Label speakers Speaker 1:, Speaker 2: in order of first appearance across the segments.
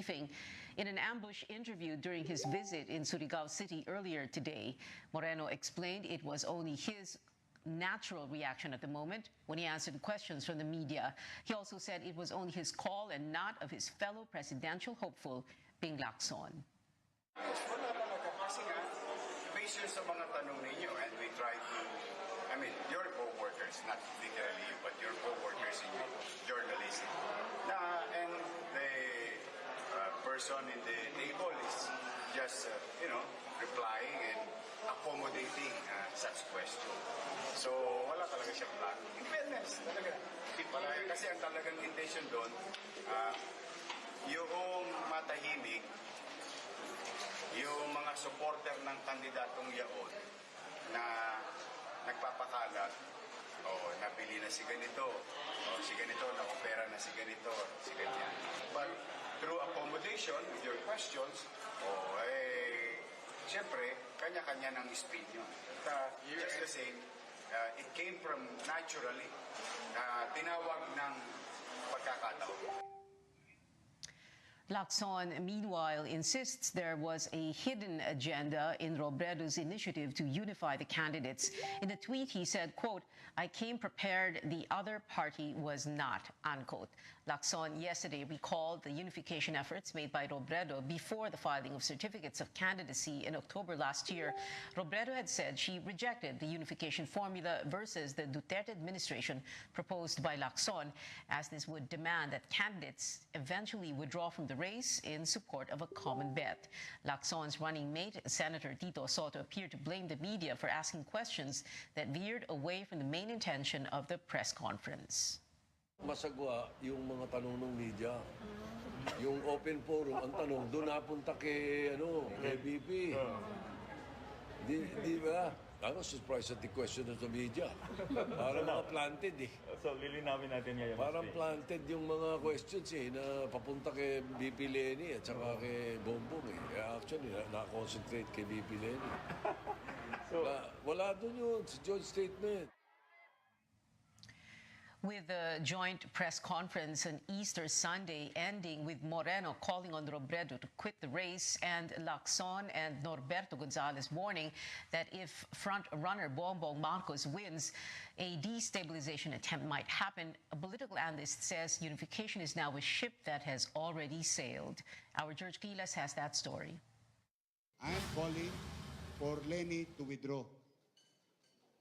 Speaker 1: briefing. In an ambush interview during his visit in Surigao City earlier today, Moreno explained it was only his natural reaction at the moment when he answered questions from the media. He also said it was only his call and not of his fellow presidential hopeful, Ping Lacson.
Speaker 2: Wala talaga kasi nga, based yun sa mga tanong ninyo, and we try to, I mean, your co-workers, not literally you, but your co-workers in journalism, and the person in the table is just, replying and accommodating such question. So, wala talaga siyang plan. In fairness, talaga. Kasi ang talagang intention doon, yung matahimik, yung mga supporter ng kandidatong yaon na nagpapakalat, nabili na si ganito, na-opera na si ganito, si ganyan. But through accommodation with your questions, siyempre, kanya-kanya ng spin yun. Just the same, it came from naturally, tinawag ng pagkakataon.
Speaker 1: Lacson, meanwhile, insists there was a hidden agenda in Robredo's initiative to unify the candidates. In a tweet, he said, quote, "I came prepared, the other party was not," unquote. Lacson yesterday recalled the unification efforts made by Robredo before the filing of certificates of candidacy in October last year. Robredo had said she rejected the unification formula versus the Duterte administration proposed by Lacson, as this would demand that candidates eventually withdraw from the race in support of a common bet. Lacson's running mate, Senator Tito Soto, appeared to blame the media for asking questions that veered away from the main intention of the press conference.
Speaker 3: Masagwa yung mga tanong ng media. Yung open forum, ang tanong, doon napunta kay BP. Di ba? I was surprised at the question of the media. Parang mga planted eh.
Speaker 4: So, lilinawin natin ngayon.
Speaker 3: Parang planted yung mga questions na papunta kay BP Leni at saka kay Bongbong eh. Actually, na-concentrate kay BP Leni. So, wala doon yun, si George statement.
Speaker 1: With the joint press conference on Easter Sunday ending with Moreno calling on Robredo to quit the race and Lacson and Norberto Gonzales warning that if front-runner Bongbong Marcos wins, a destabilization attempt might happen, a political analyst says unification is now a ship that has already sailed. Our George Quilas has that story.
Speaker 5: I'm calling for Leni to withdraw.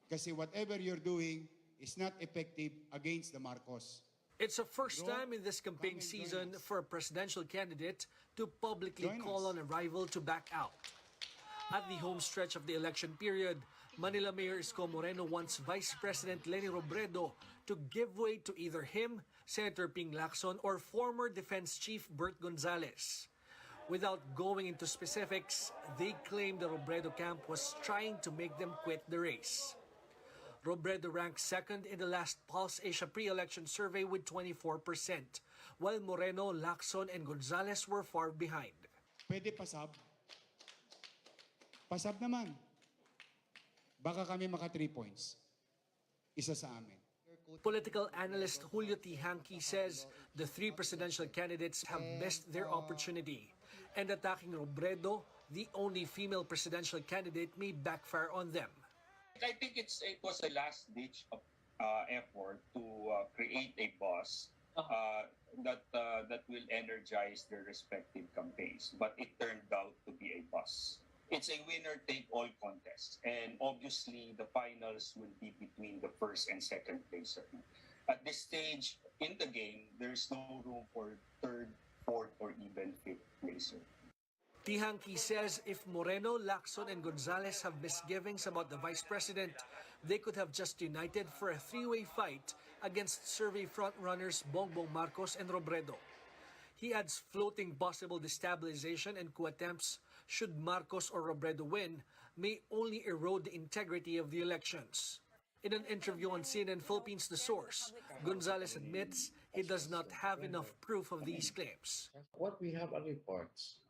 Speaker 5: Kasi whatever you're doing is not effective against the Marcos.
Speaker 6: It's the first time in this campaign season for a presidential candidate to publicly call on a rival to back out. At the home stretch of the election period, Manila Mayor Isko Moreno wants Vice President Leni Robredo to give way to either him, Senator Ping Lacson, or former Defense Chief Bert Gonzales. Without going into specifics, they claim the Robredo camp was trying to make them quit the race. Robredo ranked second in the last Pulse Asia pre-election survey with 24%, while Moreno, Lacson, and Gonzales were far behind.
Speaker 5: Pwede pasab. Pasab naman. Baka kami maka 3 points. Isa sa amin.
Speaker 6: Political analyst Julio T. Hanky says the three presidential candidates have missed their opportunity, and attacking Robredo, the only female presidential candidate, may backfire on them.
Speaker 7: I think it was a last-ditch effort to create a buzz that will energize their respective campaigns. But it turned out to be a buzz. It's a winner-take-all contest. And obviously, the finals will be between the first and second placer. At this stage in the game, there's no room for third, fourth, or even fifth placer.
Speaker 6: Tihanki says if Moreno, Lacson, and Gonzales have misgivings about the vice president, they could have just united for a three-way fight against survey frontrunners Bongbong Marcos and Robredo. He adds floating possible destabilization and coup attempts should Marcos or Robredo win may only erode the integrity of the elections. In an interview on CNN Philippines The Source, Gonzales admits he does not have enough proof of these claims.
Speaker 8: What we have are reports.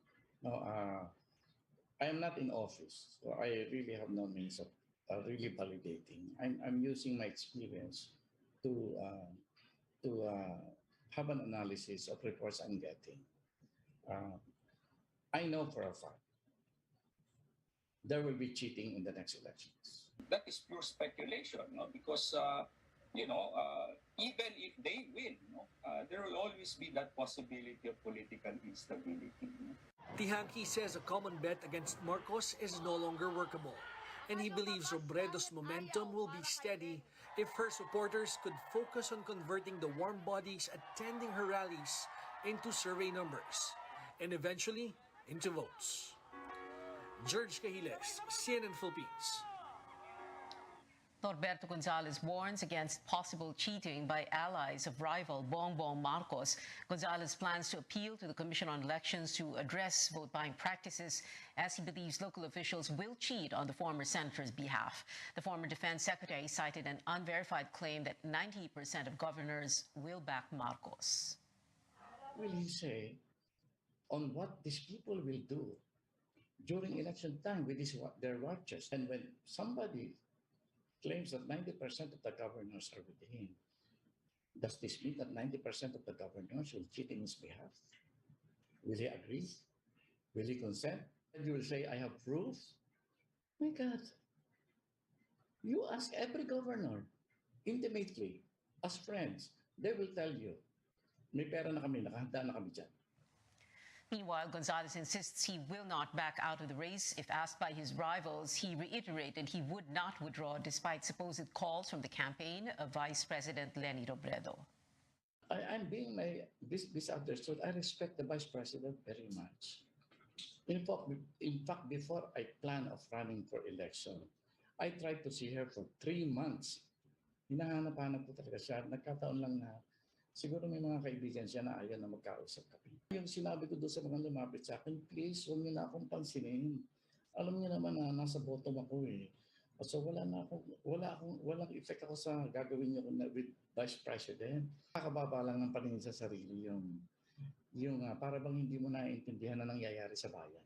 Speaker 8: No, I am not in office, so I really have no means of really validating. I'm using my experience to have an analysis of reports I'm getting. I know for a fact there will be cheating in the next elections.
Speaker 7: That is pure speculation, no? Because even if they win, there will always be that possibility of political instability.
Speaker 6: Tihanki says a common bet against Marcos is no longer workable, and he believes Robredo's momentum will be steady if her supporters could focus on converting the warm bodies attending her rallies into survey numbers and eventually into votes. George Cahiles, CNN Philippines.
Speaker 1: Norberto Gonzales warns against possible cheating by allies of rival Bongbong Marcos. Gonzales plans to appeal to the Commission on Elections to address vote-buying practices, as he believes local officials will cheat on the former senator's behalf. The former defense secretary cited an unverified claim that 90% of governors will back Marcos.
Speaker 8: Will he say on what these people will do during election time with their watches? And when somebody claims that 90% of the governors are with him, does this mean that 90% of the governors will cheat in his behalf? Will he agree? Will he consent? And you will say, I have proof? My God. You ask every governor, intimately, as friends, they will tell you, may pera na kami, nakahanda na kami dyan.
Speaker 1: Meanwhile, Gonzales insists he will not back out of the race. If asked by his rivals, he reiterated he would not withdraw despite supposed calls from the campaign of Vice President Leni Robredo.
Speaker 8: I'm being misunderstood. I respect the Vice President very much. In fact, before I plan of running for election, I tried to see her for 3 months. Hinahanap-hanap ko talaga siya. Nagkataon lang na siguro may mga kaibigan siya na ayaw na magkausap kami. Yung sinabi ko doon sa mga lumapit sa akin, please, huwag niyo na akong pansinin. Alam niyo naman na nasa bottom ako eh. So walang effect ako sa gagawin niyo with Vice President. Kakababa lang ng paningin sa sarili yung para bang hindi mo naiintindihan na nangyayari sa bayan.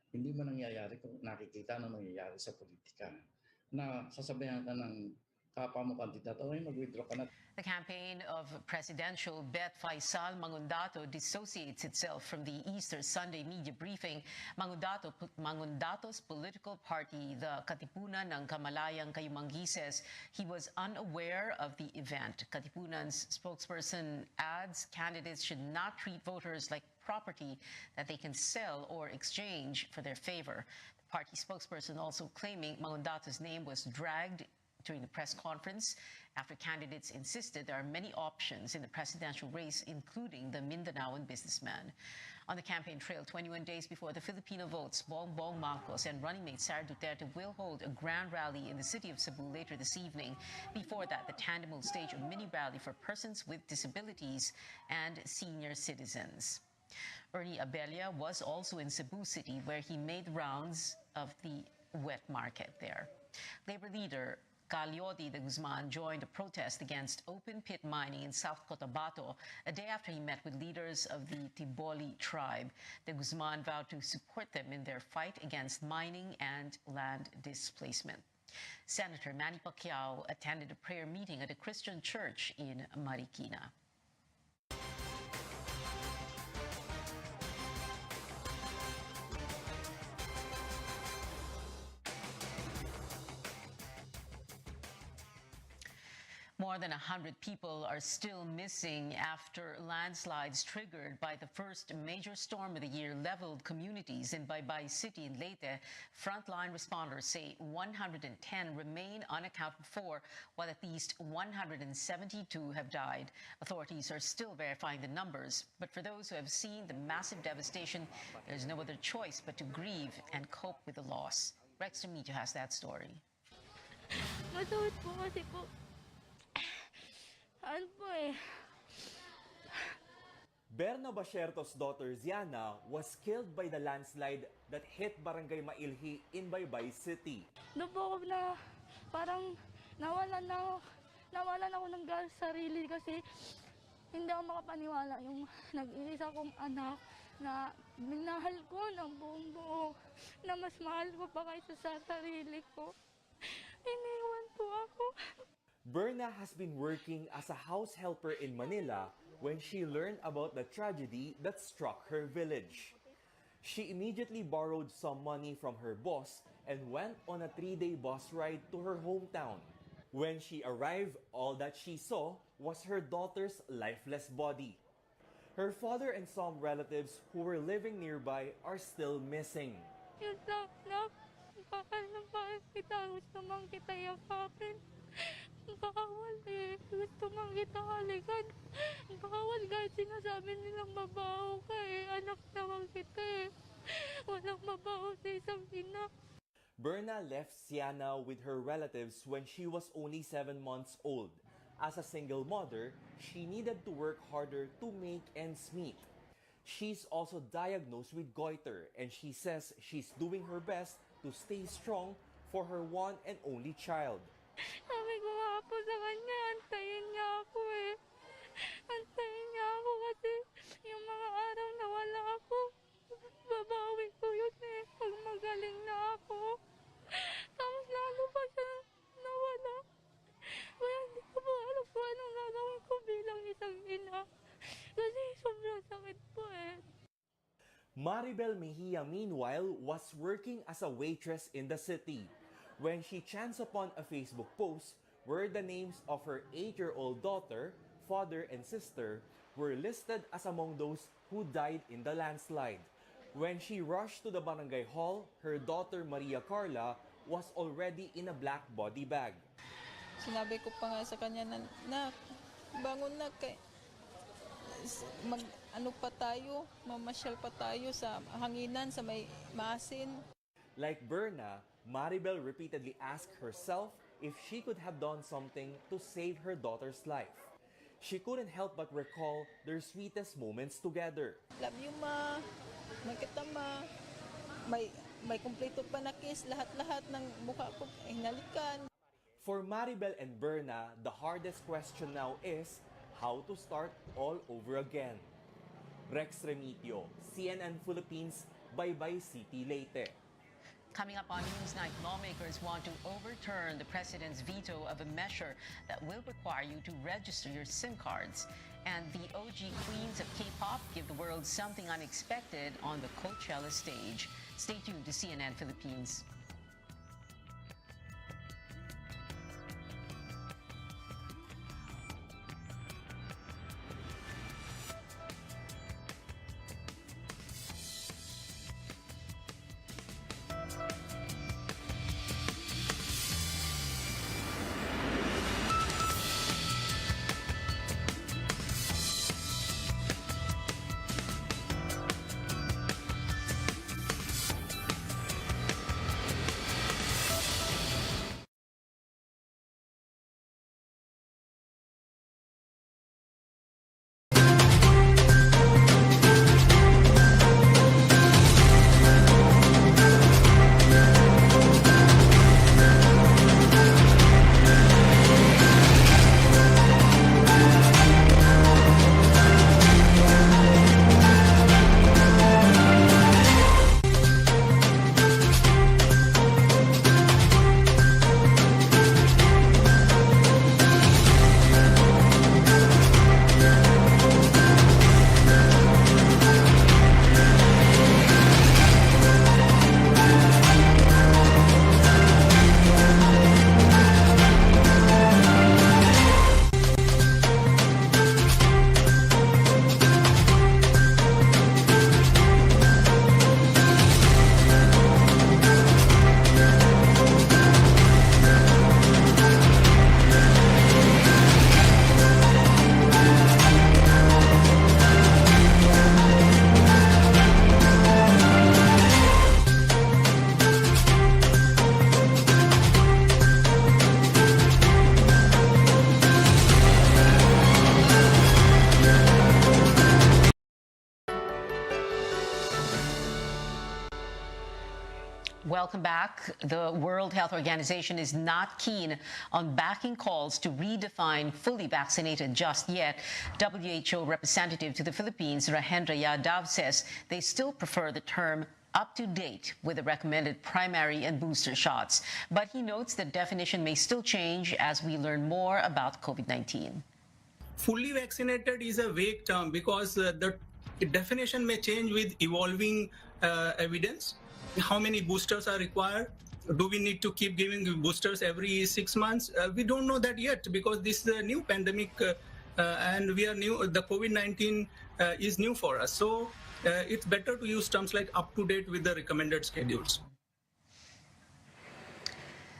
Speaker 8: Hindi mo nangyayari kung nakikita na nangyayari sa politika. Na sasabihan ka ng kapwa mo kandidato, ay mag-withdraw ka na.
Speaker 1: The campaign of presidential Bet Faisal Mangundato dissociates itself from the Easter Sunday media briefing. Mangundato's political party, the Katipunan ng Kamalayang Kayumanggi, says he was unaware of the event. Katipunan's spokesperson adds candidates should not treat voters like property that they can sell or exchange for their favor. The party spokesperson also claiming Mangundato's name was dragged during the press conference after candidates insisted there are many options in the presidential race, including the Mindanaoan businessman. On the campaign trail, 21 days before the Filipino votes, Bongbong Marcos and running mate Sara Duterte will hold a grand rally in the city of Cebu later this evening. Before that, the tandem will stage a mini rally for persons with disabilities and senior citizens. Ernie Abella was also in Cebu City, where he made rounds of the wet market there. Labor leader Calyodi de Guzman joined a protest against open-pit mining in South Cotabato a day after he met with leaders of the Tiboli tribe. De Guzman vowed to support them in their fight against mining and land displacement. Senator Manny Pacquiao attended a prayer meeting at a Christian church in Marikina. More than 100 people are still missing after landslides triggered by the first major storm of the year leveled communities in Baybay City in Leyte. Frontline responders say 110 remain unaccounted for, while at least 172 have died. Authorities are still verifying the numbers, but for those who have seen the massive devastation, there's no other choice but to grieve and cope with the loss. Rex Remito has that story.
Speaker 4: Masakit po kasi po. Ano po eh.
Speaker 9: Berna Basherto's daughter Ziana was killed by the landslide that hit Barangay Mailhi in Baybay City.
Speaker 4: Doon po ako na parang nawalan ako ng gas sa sarili kasi hindi ako makapaniwala yung nag-iisa kong anak na minahal ko ng buong buo na mas mahal ko pa kaysa sa sarili ko. Iniwan po ako.
Speaker 9: Berna has been working as a house helper in Manila when she learned about the tragedy that struck her village. She immediately borrowed some money from her boss and went on a 3-day bus ride to her hometown. When she arrived, all that she saw was her daughter's lifeless body. Her father and some relatives who were living nearby are still missing.
Speaker 4: Yun lang, nak. Bakal na bakit kita gusto mang kita yakapin. Bawal eh. Gusto mang kita halikan. Bawal kahit sinasabi nilang mabaho ka eh. Anak naman kita eh. Walang mabaho sa isang ina.
Speaker 9: Berna left Siana with her relatives when she was only 7 months old. As a single mother, she needed to work harder to make ends meet. She's also diagnosed with goiter and she says she's doing her best to stay strong for her one and only child.
Speaker 4: Sabi ko nga po sa kanya, antayin niya ako eh. Antayin niya ako kasi yung mga araw na wala ako, babawi ko yun eh. Pag magaling na ako. Tapos lalo pa siya nawala. Kaya hindi ko po alam kung anong gagawin ko bilang isang ina. Kasi sobrang sakit po eh.
Speaker 9: Maribel Mejia, meanwhile, was working as a waitress in the city when she chanced upon a Facebook post where the names of her 8-year-old daughter, father, and sister were listed as among those who died in the landslide. When she rushed to the barangay hall, her daughter Maria Carla was already in a black body bag.
Speaker 10: Sinabi ko pa nga sa kanya na bangon na kay ano pa tayo, mamasyal pa tayo sa hanginan, sa may maasin.
Speaker 9: Like Berna, Maribel repeatedly asked herself if she could have done something to save her daughter's life. She couldn't help but recall their sweetest moments together.
Speaker 10: Love you, ma. Magkita, ma. May kumpleto pa na kiss, lahat-lahat ng mukha ko hinalikan.
Speaker 9: For Maribel and Berna, the hardest question now is how to start all over again. Rex Remitio, CNN Philippines, Baybay City, Leyte.
Speaker 1: Coming up on Newsnight, lawmakers want to overturn the president's veto of a measure that will require you to register your SIM cards. And the OG queens of K-pop give the world something unexpected on the Coachella stage. Stay tuned to CNN Philippines. Welcome back. The World Health Organization is not keen on backing calls to redefine fully vaccinated just yet. WHO representative to the Philippines, Rahendra Yadav, says they still prefer the term up to date with the recommended primary and booster shots. But he notes the definition may still change as we learn more about COVID-19.
Speaker 11: fully vaccinated is a vague term because the definition may change with evolving evidence. How many boosters are required? Do we need to keep giving boosters every 6 months? We don't know that yet because this is a new pandemic and we are new. The COVID-19 is new for us. So it's better to use terms like up to date with the recommended schedules.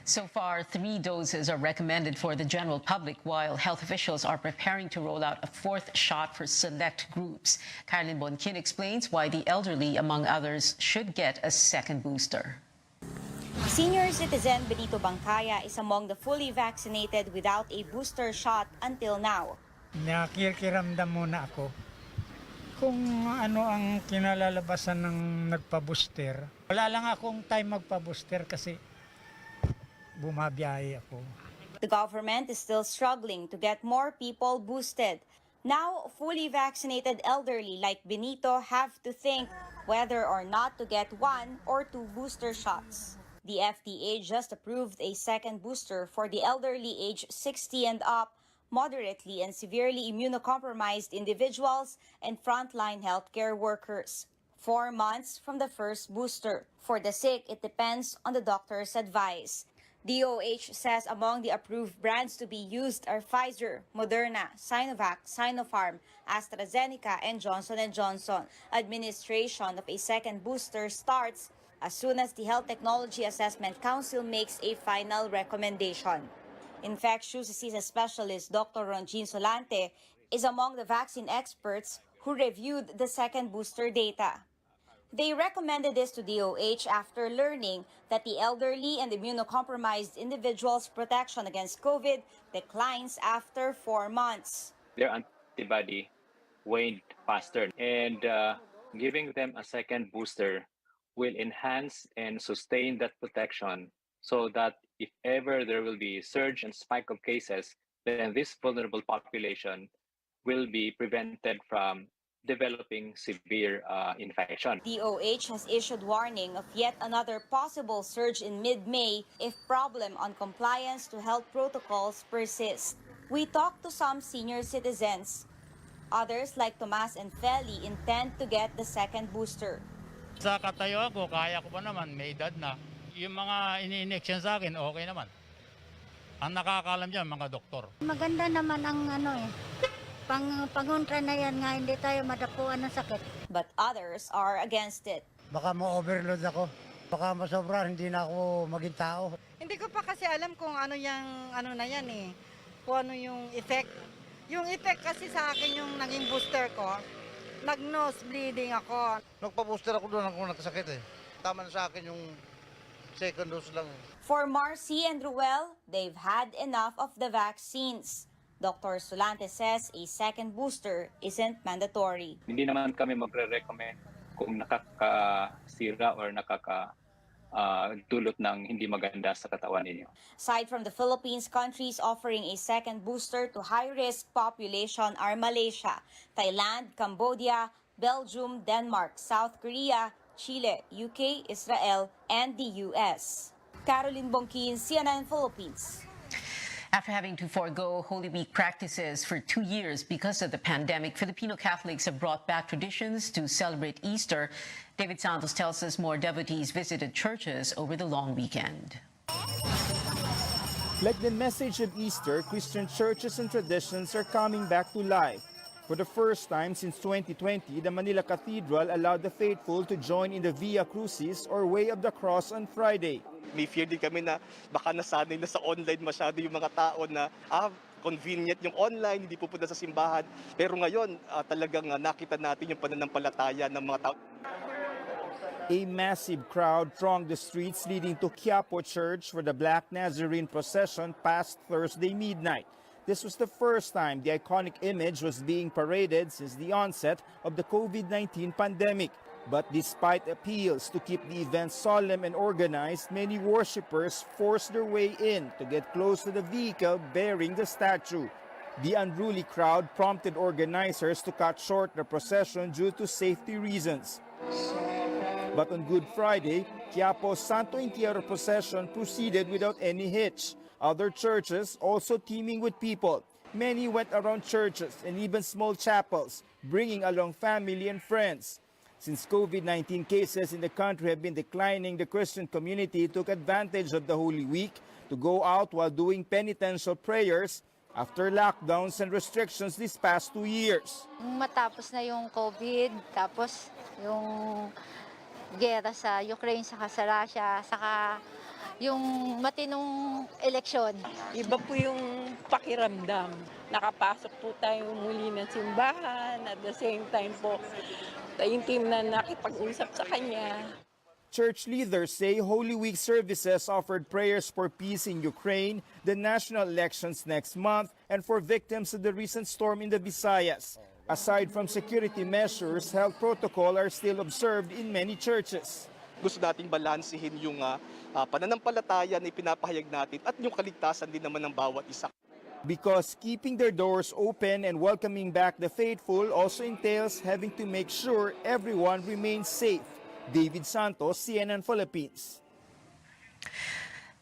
Speaker 1: So far, 3 doses are recommended for the general public, while health officials are preparing to roll out a 4th shot for select groups. Carolyn Bonkin explains why the elderly, among others, should get a second booster.
Speaker 12: Senior citizen Benito Bangkaya is among the fully vaccinated without a booster shot until now.
Speaker 13: Nakikiramdam muna ako kung ano ang kinalalabasan ng nagpa-booster. Wala lang akong time magpa-booster kasi bumabiyahe ako.
Speaker 12: The government is still struggling to get more people boosted. Now, fully vaccinated elderly like Benito have to think whether or not to get 1 or 2 booster shots. The FDA just approved a second booster for the elderly aged 60 and up, moderately and severely immunocompromised individuals and frontline healthcare workers. 4 months from the first booster. For the sick, it depends on the doctor's advice. DOH says among the approved brands to be used are Pfizer, Moderna, Sinovac, Sinopharm, AstraZeneca, and Johnson & Johnson. Administration of a second booster starts as soon as the Health Technology Assessment Council makes a final recommendation. Infectious diseases specialist Dr. Ronjin Solante is among the vaccine experts who reviewed the second booster data. They recommended this to DOH after learning that the elderly and immunocompromised individuals' protection against COVID declines after 4 months.
Speaker 14: Their antibody waned faster, and giving them a second booster will enhance and sustain that protection so that if ever there will be a surge and spike of cases, then this vulnerable population will be prevented from developing severe infection.
Speaker 12: DOH has issued warning of yet another possible surge in mid-May if problem on compliance to health protocols persist. We talked to some senior citizens. Others, like Tomas and Feli, intend to get the second booster.
Speaker 15: Sa katayo ako, kaya ko pa naman, may edad na. Yung mga ini-injection sa akin, okay naman. Ang nakakaalam dyan, mga doktor.
Speaker 16: Maganda naman ang panguntra na yan nga, hindi tayo madapuan ng sakit.
Speaker 12: But others are against it.
Speaker 13: Baka ma-overload ako. Baka masobra, hindi na ako maging tao.
Speaker 17: Hindi ko pa kasi alam kung ano yung na yan eh. Kung ano yung effect. Yung effect kasi sa akin yung naging booster ko, nag-nose bleeding ako.
Speaker 18: Nagpa-booster ako doon ako nagkasakit eh. Tama na sa akin yung second dose lang.
Speaker 12: For Marcy and Ruel, they've had enough of the vaccines. Dr. Solante says a second booster isn't mandatory.
Speaker 14: Hindi naman kami magre-recommend kung nakakasira or dulot ng hindi maganda sa katawan ninyo.
Speaker 12: Aside from the Philippines, countries offering a second booster to high-risk population are Malaysia, Thailand, Cambodia, Belgium, Denmark, South Korea, Chile, UK, Israel, and the US. Caroline Bonkin, CNN Philippines.
Speaker 1: After having to forego Holy Week practices for 2 years because of the pandemic, Filipino Catholics have brought back traditions to celebrate Easter. David Santos tells us more devotees visited churches over the long weekend.
Speaker 9: Like the message of Easter, Christian churches and traditions are coming back to life. For the first time since 2020, the Manila Cathedral allowed the faithful to join in the Via Crucis or Way of the Cross on Friday.
Speaker 19: May fear din kami na baka nasanay na sa online masyado yung mga tao na convenient yung online, hindi pupunta sa simbahan. Pero ngayon, talagang nakita natin yung pananampalataya ng mga tao.
Speaker 9: A massive crowd thronged the streets leading to Quiapo Church for the Black Nazarene procession past Thursday midnight. This was the first time the iconic image was being paraded since the onset of the COVID-19 pandemic. But despite appeals to keep the event solemn and organized, many worshippers forced their way in to get close to the vehicle bearing the statue. The unruly crowd prompted organizers to cut short the procession due to safety reasons. But on Good Friday, Quiapo's Santo Entierro procession proceeded without any hitch. Other churches also teeming with people.
Speaker 20: many went around churches and even small chapels, bringing along family and friends. Since COVID-19 cases in the country have been declining, the Christian community took advantage of the Holy Week to go out while doing penitential prayers after lockdowns and restrictions these past 2 years.
Speaker 16: Matapos na yung COVID, tapos yung gera sa Ukraine, saka sa Russia, saka yung matinong eleksyon.
Speaker 10: Iba po yung pakiramdam. Nakapasok po tayo muli ng simbahan, at the same time po, yung team na nakipag-usap sa kanya.
Speaker 20: Church leaders say Holy Week services offered prayers for peace in Ukraine, the national elections next month, and for victims of the recent storm in the Visayas. Aside from security measures, health protocol are still observed in many churches.
Speaker 19: Gusto nating balansehin yung pananampalataya na ipinapahayag natin at yung kaligtasan din naman ng bawat isa.
Speaker 20: Because keeping their doors open and welcoming back the faithful also entails having to make sure everyone remains safe. David Santos, CNN Philippines.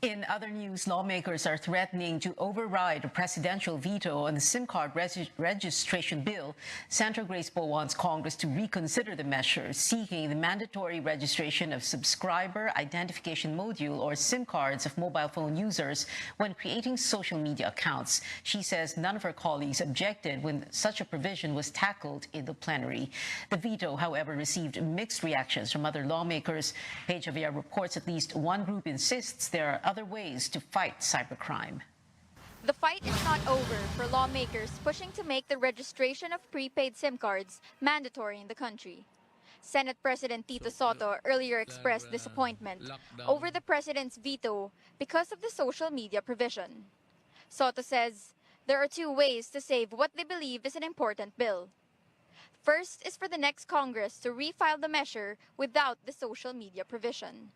Speaker 1: In other news, lawmakers are threatening to override a presidential veto on the SIM card registration bill. Senator Grace Poe wants Congress to reconsider the measure, seeking the mandatory registration of subscriber identification module or SIM cards of mobile phone users when creating social media accounts. She says none of her colleagues objected when such a provision was tackled in the plenary. The veto, however, received mixed reactions from other lawmakers. Page Javier reports at least one group insists there are other ways to fight cybercrime.
Speaker 21: The fight is not over for lawmakers pushing to make the registration of prepaid SIM cards mandatory in the country. Senate President Tito Soto earlier expressed disappointment over the president's veto because of the social media provision. Soto says there are two ways to save what they believe is an important bill. First is for the next Congress to refile the measure without the social media provision.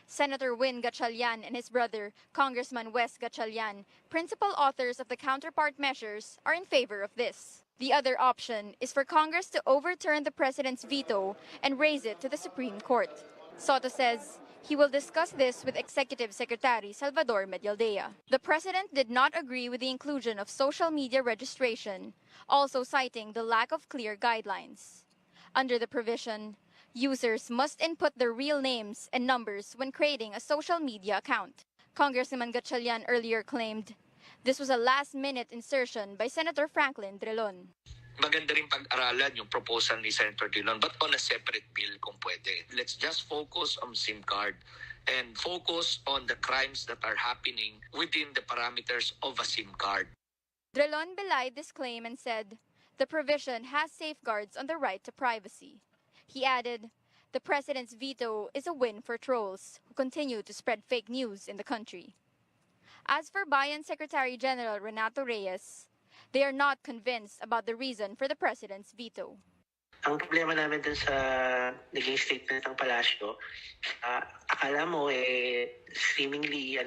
Speaker 21: Senator Win Gatchalian and his brother, Congressman Wes Gatchalian, principal authors of the counterpart measures, are in favor of this. The other option is for Congress to overturn the president's veto and raise it to the Supreme Court. Soto says he will discuss this with Executive Secretary Salvador Medialdea. The president did not agree with the inclusion of social media registration, also citing the lack of clear guidelines. Under the provision, users must input their real names and numbers when creating a social media account. Congressman Gatchalian earlier claimed this was a last-minute insertion by Senator Franklin Drilon.
Speaker 22: Maganda rin pag-aralan yung proposal ni Senator Drilon, but on a separate bill kung pwede. Let's just focus on SIM card and focus on the crimes that are happening within the parameters of a SIM card.
Speaker 21: Drilon belied this claim and said the provision has safeguards on the right to privacy. He added, the president's veto is a win for trolls who continue to spread fake news in the country. As for Bayan Secretary General Renato Reyes, they are not convinced about the reason for the president's veto.
Speaker 23: Ang problema namin dun sa naging statement ng Palasyo, akala mo seemingly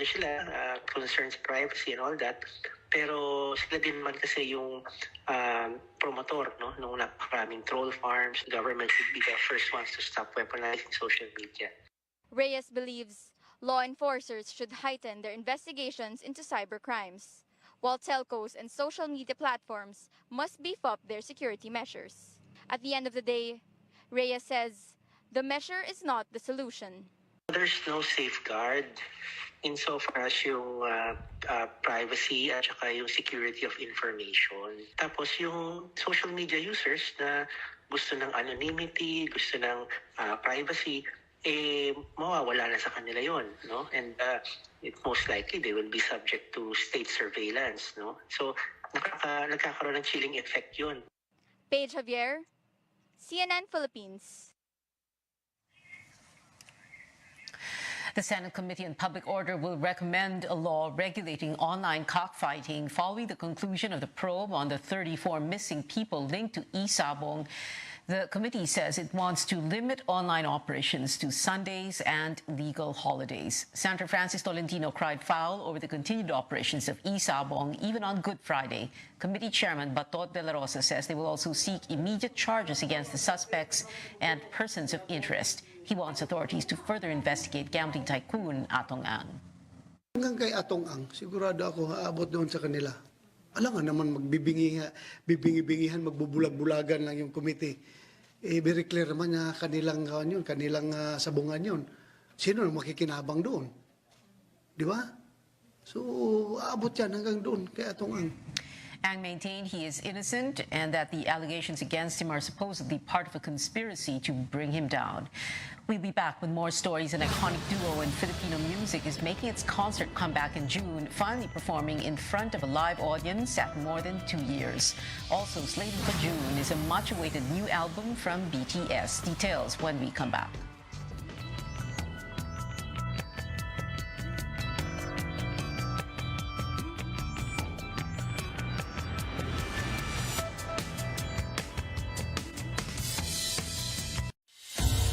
Speaker 23: concerns privacy and all that, pero sila din naman kasi yung promotor nung napakaraming troll farms. Government should be the first ones to stop weaponizing social media.
Speaker 21: Reyes believes law enforcers should heighten their investigations into cybercrimes, while telcos and social media platforms must beef up their security measures. At the end of the day, Reyes says the measure is not the solution.
Speaker 23: There's no safeguard insofar as yung privacy at saka yung security of information. Tapos yung social media users na gusto ng anonymity, gusto ng privacy, mawawala na sa kanila yon, no? And it most likely they will be subject to state surveillance, no? So nagkakaroon ng chilling effect yun.
Speaker 21: Paige Javier, CNN Philippines.
Speaker 1: The Senate Committee on Public Order will recommend a law regulating online cockfighting following the conclusion of the probe on the 34 missing people linked to Isabong. The committee says it wants to limit online operations to Sundays and legal holidays. Senator Francis Tolentino cried foul over the continued operations of Isabong even on Good Friday. Committee Chairman Batot de la Rosa says they will also seek immediate charges against the suspects and persons of interest. He wants authorities to further investigate gambling tycoon Atong Ang.
Speaker 24: Hanggang kay Atong Ang, sigurado ako aabot doon sa kanila.
Speaker 2: Alam nga naman bibingi-bingihan, magbubulag-bulagan lang yung committee. Very clear naman na kanilang sabungan yun. Sino ang makikinabang doon? Di ba? So, aabot yan hanggang doon. Kaya itong
Speaker 1: Ang maintained he is innocent and that the allegations against him are supposedly part of a conspiracy to bring him down. We'll be back with more stories. An iconic duo in Filipino music is making its concert comeback in June, finally performing in front of a live audience after more than 2 years. Also slated for June is a much-awaited new album from BTS. Details when we come back.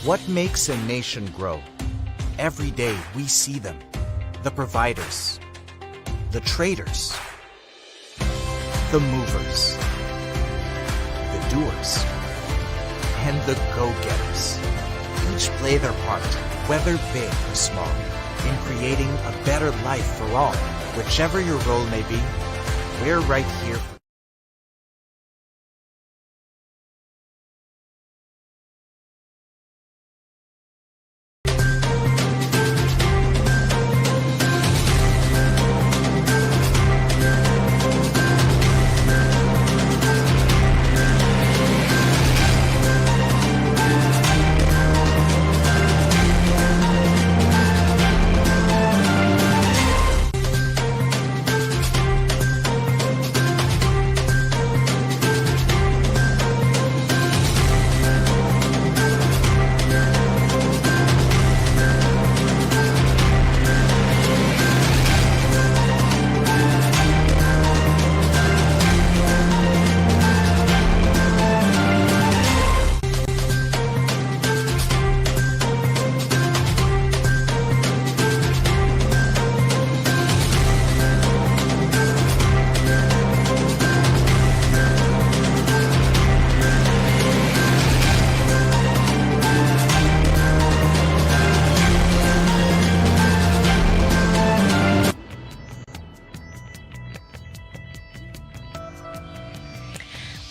Speaker 3: What makes a nation grow? Every day we see them. The providers, the traders, the movers, the doers, and the go-getters. Each play their part, whether big or small, in creating a better life for all. Whichever your role may be, we're right here for you.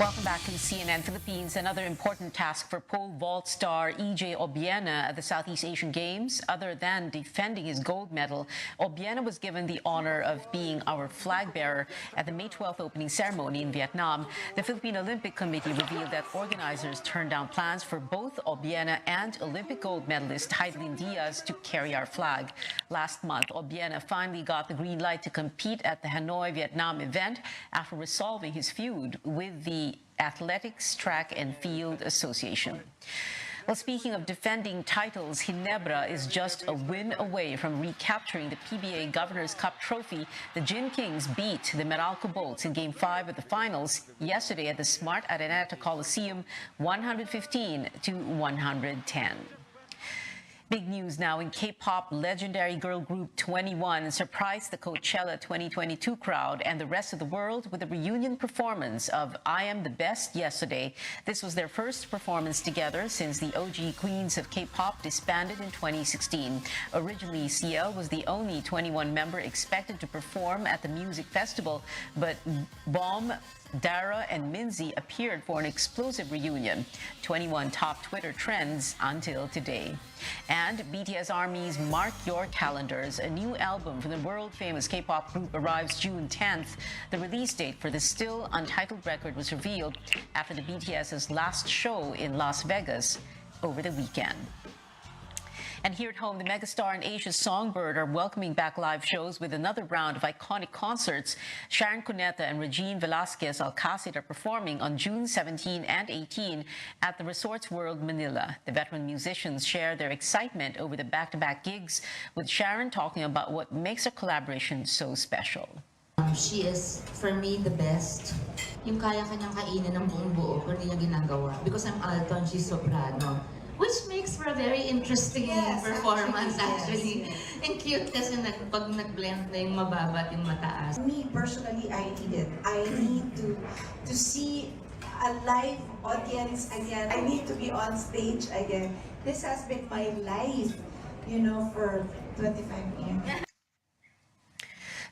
Speaker 1: Welcome back to CNN Philippines. Another important task for pole vault star EJ Obiena at the Southeast Asian Games. Other than defending his gold medal, Obiena was given the honor of being our flag bearer at the May 12th opening ceremony in Vietnam. The Philippine Olympic Committee revealed that organizers turned down plans for both Obiena and Olympic gold medalist Heidelin Diaz to carry our flag. Last month, Obiena finally got the green light to compete at the Hanoi, Vietnam event after resolving his feud with the Athletics, Track and Field Association. Well, speaking of defending titles, Ginebra is just a win away from recapturing the PBA Governor's Cup trophy. The Gin Kings beat the Meralco Bolts in Game 5 of the finals yesterday at the Smart Araneta Coliseum, 115-110. Big news now in K-pop. Legendary girl group 21 surprised the Coachella 2022 crowd and the rest of the world with a reunion performance of I Am the Best yesterday. This was their first performance together since the OG Queens of K-pop disbanded in 2016. Originally, CL was the only 21 member expected to perform at the music festival, but Bomb, Dara and Minzy appeared for an explosive reunion. 21 top Twitter trends until today. And BTS ARMY's Mark Your Calendars. A new album from the world-famous K-pop group arrives June 10th. The release date for the still untitled record was revealed after the BTS's last show in Las Vegas over the weekend. And here at home, the megastar and Asia's Songbird are welcoming back live shows with another round of iconic concerts. Sharon Cuneta and Regine Velasquez Alcacid are performing on June 17 and 18 at the Resorts World Manila. The veteran musicians share their excitement over the back-to-back gigs, with Sharon talking about what makes their collaboration so special.
Speaker 5: She is, for me, the best. Yung kaya kanyang kainin ng buong buo, pero hindi niya ginagawa. Because I'm alto and she's soprano. Which makes for a very interesting performance, actually. And cute kasi pag nag-blend na yung mababa at yung mataas.
Speaker 24: Me, personally, I need it. I need to see a live audience again. I need to be on stage again. This has been my life, you know, for 25 years.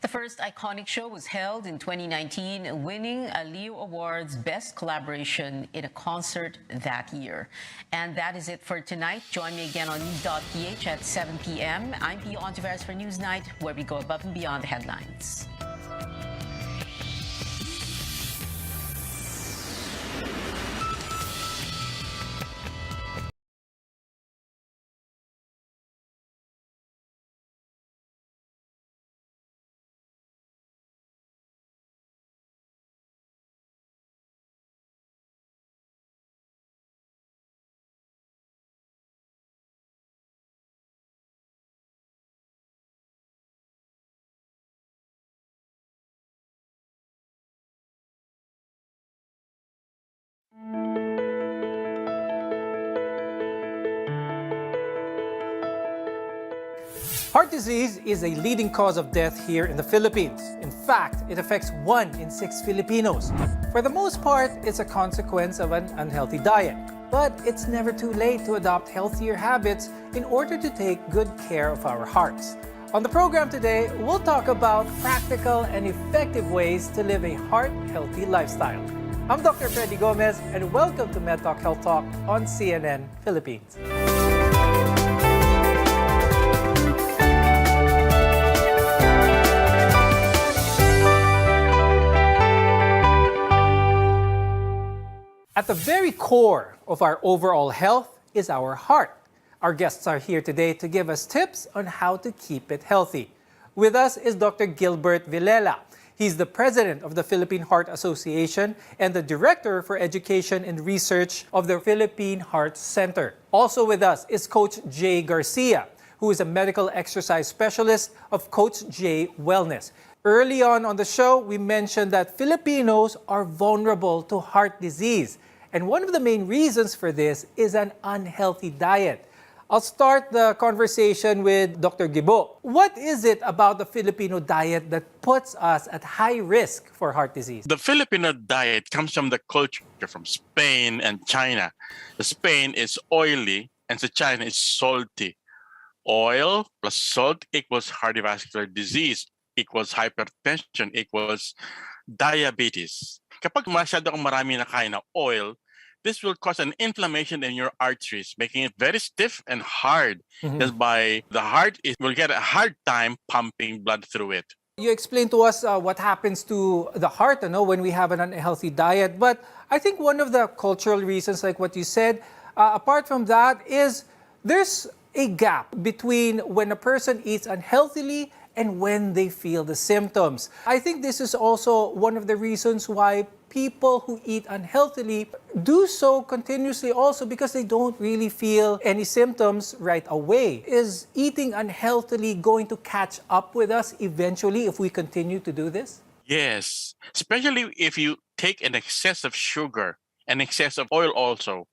Speaker 1: The first iconic show was held in 2019, winning a Leo Awards Best Collaboration in a Concert that year. And that is it for tonight. Join me again on news.ph at 7 p.m. I'm Pio Honteveros for Newsnight, where we go above and beyond the headlines.
Speaker 4: Heart disease is a leading cause of death here in the Philippines. In fact, it affects 1 in 6 Filipinos. For the most part, it's a consequence of an unhealthy diet. But it's never too late to adopt healthier habits in order to take good care of our hearts. On the program today, we'll talk about practical and effective ways to live a heart-healthy lifestyle. I'm Dr. Freddy Gomez, and welcome to MedTalk Health Talk on CNN Philippines. At the very core of our overall health is our heart. Our guests are here today to give us tips on how to keep it healthy. With us is Dr. Gilbert Villela. He's the president of the Philippine Heart Association and the director for education and research of the Philippine Heart Center. Also with us is Coach Jay Garcia, who is a medical exercise specialist of Coach Jay Wellness. Early on the show, we mentioned that Filipinos are vulnerable to heart disease. And one of the main reasons for this is an unhealthy diet. I'll start the conversation with Dr. Gibo. What is it about the Filipino diet that puts us at high risk for heart disease?
Speaker 6: The Filipino diet comes from the culture from Spain and China. The Spain is oily and the China is salty. Oil plus salt equals cardiovascular disease, equals hypertension, equals diabetes. Kapag masyado kang marami na kain na oil, this will cause an inflammation in your arteries, making it very stiff and hard. That's why the heart will get a hard time pumping blood through it.
Speaker 4: You explained to us what happens to the heart when we have an unhealthy diet. But I think one of the cultural reasons, like what you said, apart from that, is there's a gap between when a person eats unhealthily and when they feel the symptoms. I think this is also one of the reasons why people who eat unhealthily do so continuously also because they don't really feel any symptoms right away. Is eating unhealthily going to catch up with us eventually if we continue to do this?
Speaker 6: Yes, especially if you take an excess of sugar and excess of oil also.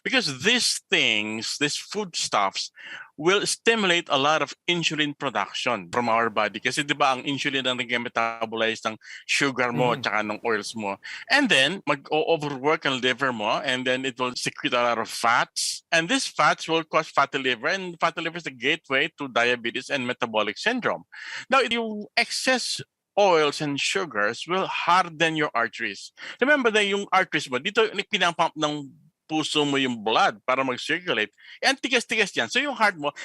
Speaker 6: Because these things, these foodstuffs, will stimulate a lot of insulin production from our body. Kasi di ba ang insulin ang nag-metabolize ng sugar mo tsaka ng oils mo. And then, mag-overwork ang liver mo and then it will secrete a lot of fats. And these fats will cause fatty liver, and fatty liver is the gateway to diabetes and metabolic syndrome. Now, yung excess oils and sugars will harden your arteries. Remember na yung arteries mo, dito pinapump ng puso mo yung blood para mag-circulate. And tigas-tigas yan. So yung heart mo,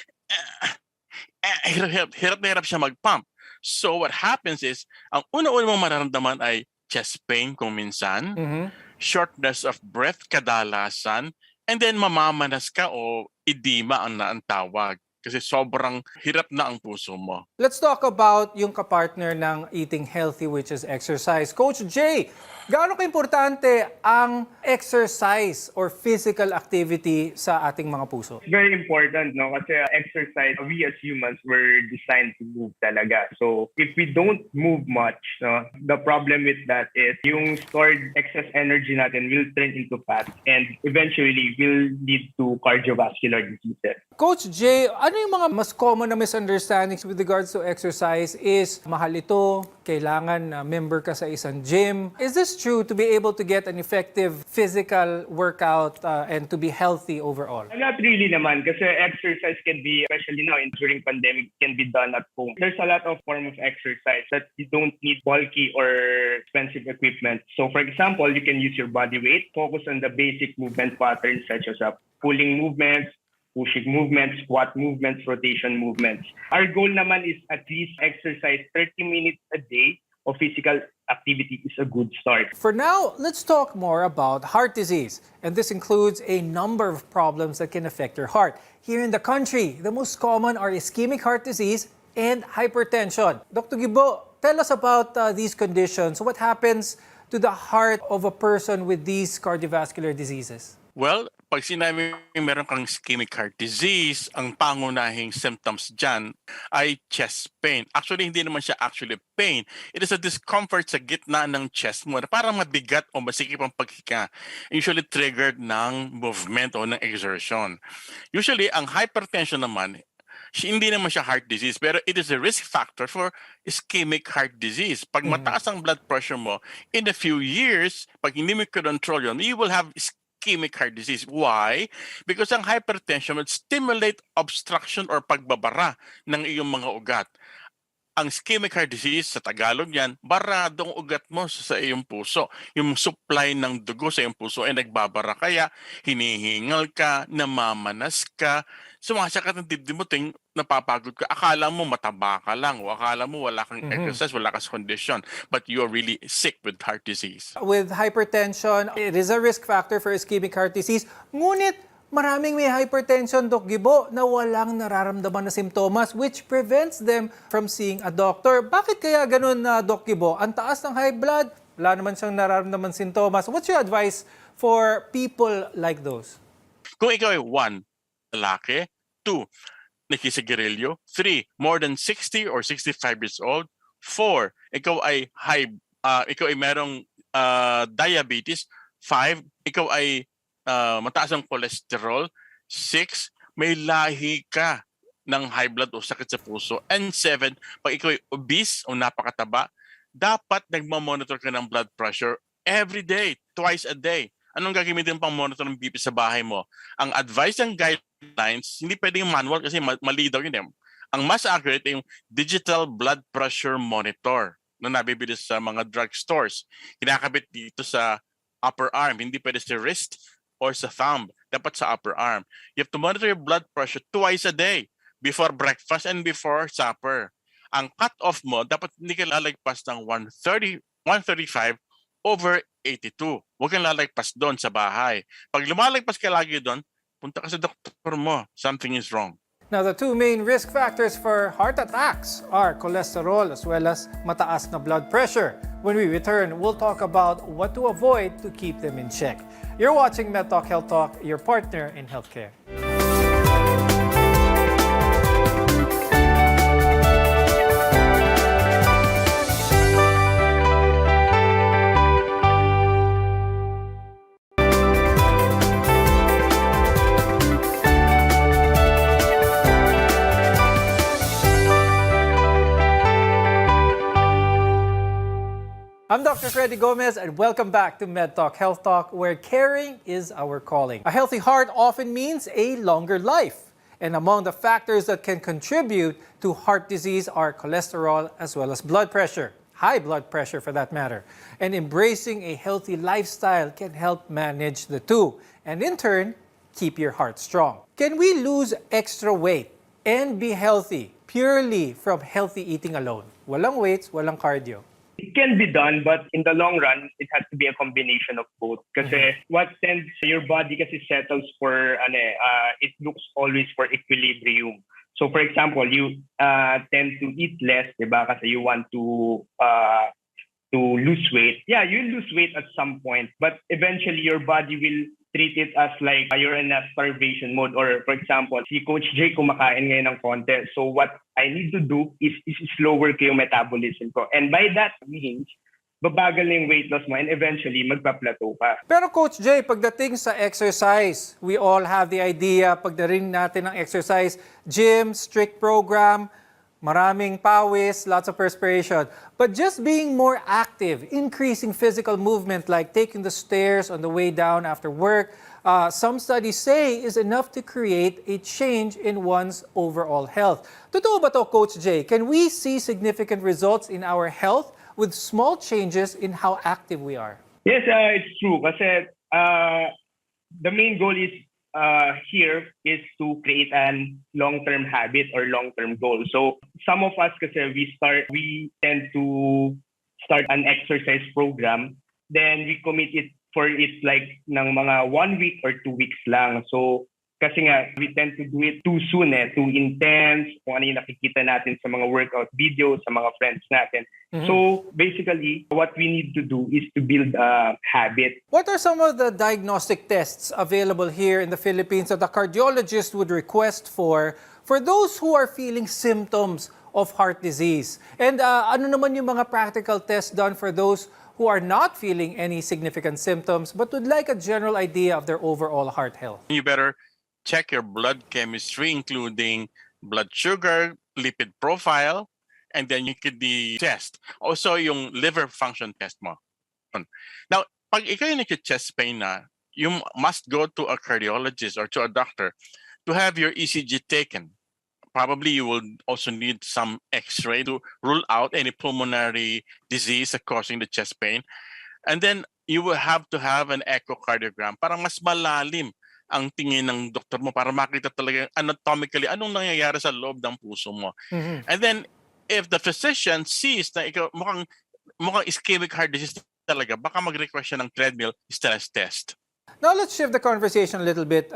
Speaker 6: hirap na hirap siya mag-pump. So what happens is, ang una-una mong mararamdaman ay chest pain kung minsan, shortness of breath kadalasan, and then mamamanas ka o edema ang tawag. Kasi sobrang hirap na ang puso mo.
Speaker 4: Let's talk about yung kapartner ng eating healthy, which is exercise. Coach Jay, gaano ka-importante ang exercise or physical activity sa ating mga puso?
Speaker 7: Very important, no? Kasi exercise, we as humans were designed to move talaga. So if we don't move much, no, the problem with that is yung stored excess energy natin will turn into fat and eventually will lead to cardiovascular diseases.
Speaker 4: Coach Jay, ano Ano yung mga mas common na misunderstandings with regards to exercise is mahal ito, kailangan member ka sa isang gym. Is this true to be able to get an effective physical workout and to be healthy overall?
Speaker 7: Not really naman kasi exercise can be, especially now during pandemic, can be done at home. There's a lot of form of exercise that you don't need bulky or expensive equipment. So for example, you can use your body weight, focus on the basic movement patterns such as pulling movements, pushing movements, squat movements, rotation movements. Our goal naman is at least exercise 30 minutes a day of physical activity is a good start.
Speaker 4: For now, let's talk more about heart disease. And this includes a number of problems that can affect your heart. Here in the country, the most common are ischemic heart disease and hypertension. Dr. Gibo, tell us about these conditions. What happens to the heart of a person with these cardiovascular diseases?
Speaker 6: Well, pag sinabi meron kang ischemic heart disease, ang pangunahing symptoms dyan ay chest pain. Actually, hindi naman siya actually pain. It is a discomfort sa gitna ng chest mo na parang mabigat o masikip ang paghinga. Usually triggered ng movement o ng exertion. Usually, ang hypertension naman, hindi naman siya heart disease, pero it is a risk factor for ischemic heart disease. Pag mataas ang blood pressure mo, in a few years, pag hindi mo control yun, you will have ischemic heart disease. Why? Because ang hypertension will stimulate obstruction or pagbabara ng iyong mga ugat. Ang ischemic heart disease, sa Tagalog yan, baradong ugat mo sa iyong puso. Yung supply ng dugo sa iyong puso ay nagbabara. Kaya hinihingal ka, namamanas ka, sumasakit ang dibdib mo, napapagod ka. Akala mo mataba ka lang o akala mo wala kang exercise, wala kang condition. But you are really sick with heart disease.
Speaker 4: With hypertension, it is a risk factor for ischemic heart disease. Ngunit maraming may hypertension, Doc Gibo, na walang nararamdaman na simptomas which prevents them from seeing a doctor. Bakit kaya ganun, Doc Gibo? Ang taas ng high blood, wala naman siyang nararamdaman sintomas. What's your advice for people like those?
Speaker 6: Kung ikaw ay 1, lalaki, 2, nakisigarilyo, 3, more than 60 or 65 years old, 4, ikaw ay merong diabetes, 5, ikaw ay mataas ang cholesterol, 6, may lahi ka ng high blood o sakit sa puso, and 7, pag ikaw ay obese o napakataba, dapat nagmamonitor ka ng blood pressure every day, twice a day. Anong gagamitin pang monitor ng BP sa bahay mo? Ang advice ng guidelines, hindi pwedeng manual kasi mali daw yun. Ang mas accurate ay yung digital blood pressure monitor na nabibili sa mga drugstores. Kinakabit dito sa upper arm, hindi pwede sa wrist or sa thumb, dapat sa upper arm. You have to monitor your blood pressure twice a day, before breakfast and before supper. Ang cut-off mo, dapat hindi ka lalagpas ng 135 over 82. Huwag kang lalagpas doon sa bahay. Pag lumalagpas ka lagi doon, punta ka sa doktor mo. Something is wrong.
Speaker 4: Now, the two main risk factors for heart attacks are cholesterol as well as mataas na blood pressure. When we return, we'll talk about what to avoid to keep them in check. You're watching MedTalk Health Talk, your partner in healthcare. I'm Dr. Freddy Gomez, and welcome back to MedTalk Health Talk, where caring is our calling. A healthy heart often means a longer life. And among the factors that can contribute to heart disease are cholesterol as well as blood pressure, high blood pressure for that matter. And embracing a healthy lifestyle can help manage the two, and in turn, keep your heart strong. Can we lose extra weight and be healthy purely from healthy eating alone? Walang weights, walang cardio.
Speaker 7: It can be done, but in the long run, it has to be a combination of both. Kasi what tends, your body kasi settles for, it looks always for equilibrium. So for example, you tend to eat less, diba? Kasi you want to lose weight. Yeah, you lose weight at some point, but eventually your body will treat it as like you're in a starvation mode. Or for example, si Coach Jay kumakain ngayon ng konti. So what I need to do is slower ko yung metabolism ko. And by that means, babagal na yung weight loss mo and eventually magpa-plateau ka.
Speaker 4: Pero Coach Jay, pagdating sa exercise, we all have the idea, pagdating natin ng exercise, gym, strict program, maraming pawis, lots of perspiration. But just being more active, increasing physical movement like taking the stairs on the way down after work, some studies say is enough to create a change in one's overall health. Totoo ba to, Coach Jay? Can we see significant results in our health with small changes in how active we are?
Speaker 7: Yes, it's true. Kasi the main goal is here is to create a long-term habit or long-term goal. So some of us kasi we tend to start an exercise program, then we commit it for it like ng mga 1 week or 2 weeks lang. So kasi nga, we tend to do it too soon, too intense, kung ano yung nakikita natin sa mga workout videos, sa mga friends natin.
Speaker 4: Mm-hmm.
Speaker 7: So basically, what we need to do is to build a habit.
Speaker 4: What are some of the diagnostic tests available here in the Philippines that a cardiologist would request for those who are feeling symptoms of heart disease? And ano naman yung mga practical tests done for those who are not feeling any significant symptoms but would like a general idea of their overall heart health?
Speaker 6: You better check your blood chemistry, including blood sugar, lipid profile, and then you could test. Also, yung liver function test mo. Now, pag ikaw yung nag-chest pain na, you must go to a cardiologist or to a doctor to have your ECG taken. Probably you will also need some x-ray to rule out any pulmonary disease causing the chest pain. And then you will have to have an echocardiogram para mas malalim ang tingin ng doktor mo para makita talaga anatomically anong nangyayari sa loob ng puso mo.
Speaker 4: Mm-hmm.
Speaker 6: And then, if the physician sees na ikaw mukhang ischemic heart disease talaga, baka mag-request siya ng treadmill stress test.
Speaker 4: Now let's shift the conversation a little bit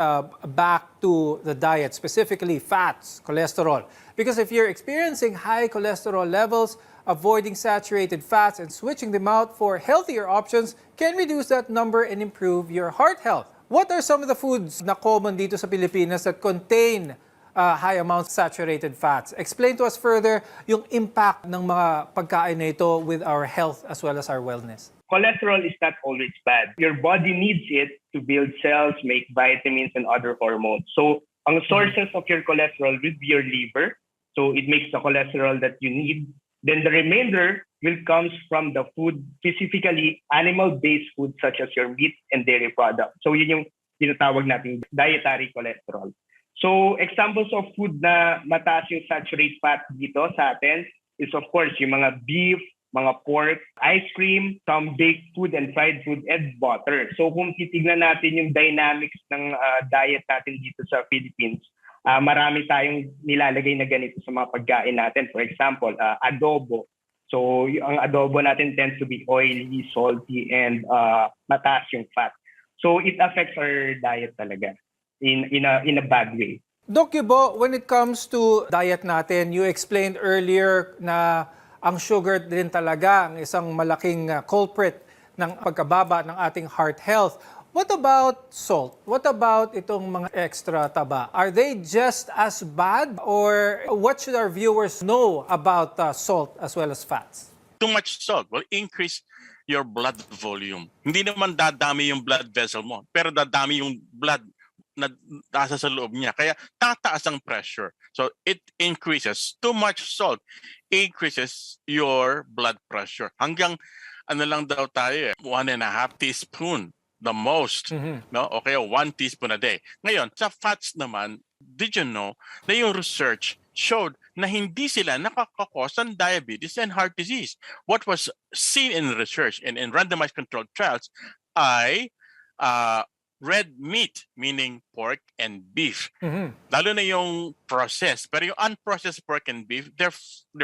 Speaker 4: back to the diet, specifically fats, cholesterol. Because if you're experiencing high cholesterol levels, avoiding saturated fats and switching them out for healthier options can reduce that number and improve your heart health. What are some of the foods na common dito sa Pilipinas that contain high amounts of saturated fats? Explain to us further yung impact ng mga pagkain na ito with our health as well as our wellness.
Speaker 7: Cholesterol is not always bad. Your body needs it to build cells, make vitamins, and other hormones. So, ang sources of your cholesterol will be your liver. So, it makes the cholesterol that you need. Then the remainder will comes from the food, specifically animal-based food such as your meat and dairy products. So yun yung tinatawag nating dietary cholesterol. So examples of food na mataas yung saturated fat dito sa atin is of course yung mga beef, mga pork, ice cream, some baked food and fried food, and butter. So kung titignan natin yung dynamics ng diet natin dito sa Philippines, marami tayong nilalagay na ganito sa mga pagkain natin. For example, adobo. So ang adobo natin tends to be oily, salty, and mataas yung fat. So it affects our diet talaga in a bad way.
Speaker 4: Doc Yubo, when it comes to diet natin, you explained earlier na ang sugar din talaga ang isang malaking culprit ng pagkababa ng ating heart health. What about salt? What about itong mga extra taba? Are they just as bad? Or what should our viewers know about salt as well as fats?
Speaker 6: Too much salt will increase your blood volume. Hindi naman dadami yung blood vessel mo, pero dadami yung blood na nasa sa loob niya. Kaya tataas ang pressure. So it increases. Too much salt increases your blood pressure. Hanggang lang daw tayo 1.5 teaspoon. The most, no? Okay, 1 teaspoon a day. Ngayon, sa fats naman, did you know na yung research showed na hindi sila nakakakos ng diabetes and heart disease. What was seen in research and in randomized controlled trials ay red meat, meaning pork and beef. Lalo na yung processed. Pero yung unprocessed pork and beef, they're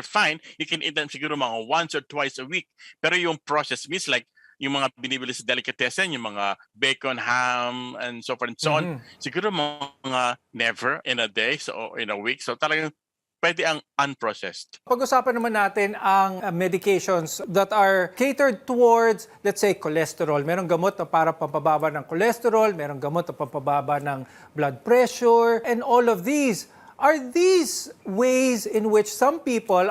Speaker 6: fine. You can eat them siguro mga once or twice a week. Pero yung processed meats like yung mga binibili sa delicatessen, yung mga bacon, ham, and so forth and so on, siguro mga never in a day, so in a week. So talagang pwede ang unprocessed.
Speaker 4: Pag-usapan naman natin ang medications that are catered towards, let's say, cholesterol. Merong gamot na para pampababa ng cholesterol, merong gamot na pampababa ng blood pressure, and all of these. Are these ways in which some people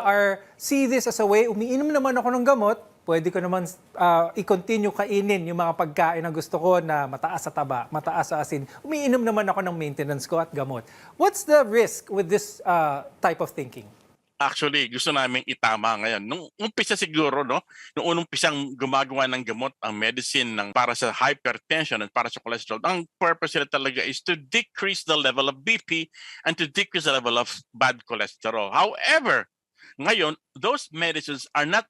Speaker 4: see this as a way, umiinom naman ako ng gamot, pwede ko naman i-continue kainin yung mga pagkain na gusto ko na mataas sa taba, mataas sa asin. Umiinom naman ako ng maintenance ko at gamot. What's the risk with this type of thinking?
Speaker 6: Actually, gusto namin itama ngayon. Nung umpisa siguro, no? Nung unang pisang gumagawa ng gamot, ang medicine para sa hypertension at para sa cholesterol, ang purpose nila talaga is to decrease the level of BP and to decrease the level of bad cholesterol. However, ngayon, those medicines are not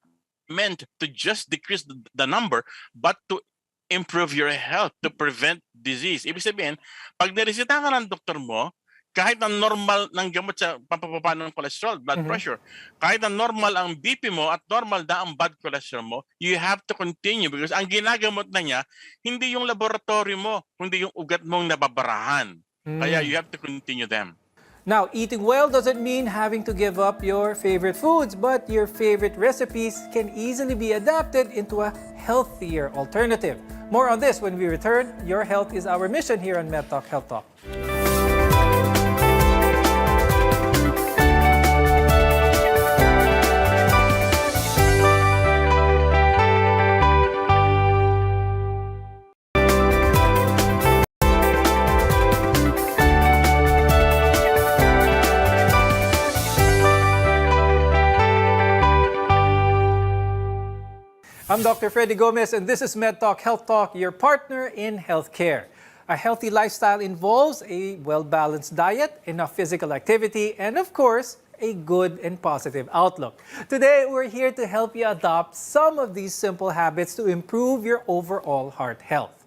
Speaker 6: meant to just decrease the number, but to improve your health, to prevent disease. Ibig sabihin, pag niresita ka ng doktor mo, kahit ang normal ng gamot sa pampababa ng cholesterol, blood pressure, kahit ang normal ang BP mo at normal na ang bad cholesterol mo, you have to continue because ang ginagamot na niya, hindi yung laboratory mo, kundi yung ugat mong nababarahan. Kaya you have to continue them.
Speaker 4: Now, eating well doesn't mean having to give up your favorite foods, but your favorite recipes can easily be adapted into a healthier alternative. More on this when we return. Your health is our mission here on MedTalk Health Talk. I'm Dr. Freddy Gomez, and this is MedTalk Health Talk, your partner in healthcare. A healthy lifestyle involves a well-balanced diet, enough physical activity, and of course, a good and positive outlook. Today, we're here to help you adopt some of these simple habits to improve your overall heart health.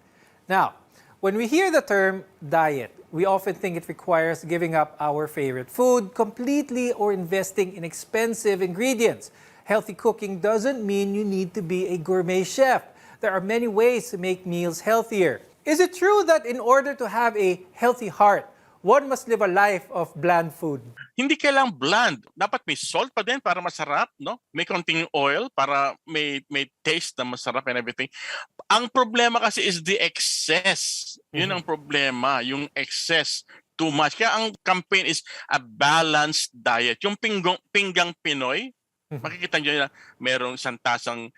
Speaker 4: Now, when we hear the term diet, we often think it requires giving up our favorite food completely or investing in expensive ingredients. Healthy cooking doesn't mean you need to be a gourmet chef. There are many ways to make meals healthier. Is it true that in order to have a healthy heart, one must live a life of bland food?
Speaker 6: Hindi kailang bland. Dapat may salt pa din para masarap, no? May konting oil para may taste na masarap and everything. Ang problema kasi is the excess. Yun ang problema, yung excess. Too much. Kaya ang campaign is a balanced diet. Yung pinggang Pinoy, makikita nyo na merong isang tasang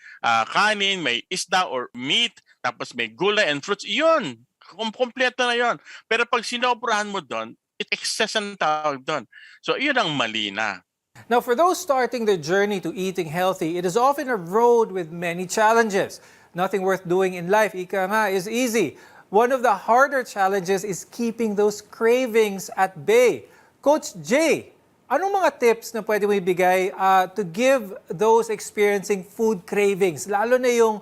Speaker 6: kanin, may isda or meat, tapos may gulay and fruits. Yun, kompleto na yun. Pero pag sinobrahan mo doon, it excess ang tawag doon. So yun ang mali na.
Speaker 4: Now, for those starting their journey to eating healthy, it is often a road with many challenges. Nothing worth doing in life, ika nga, is easy. One of the harder challenges is keeping those cravings at bay. Coach Jay, anong mga tips na pwede mo ibigay to give those experiencing food cravings, lalo na yung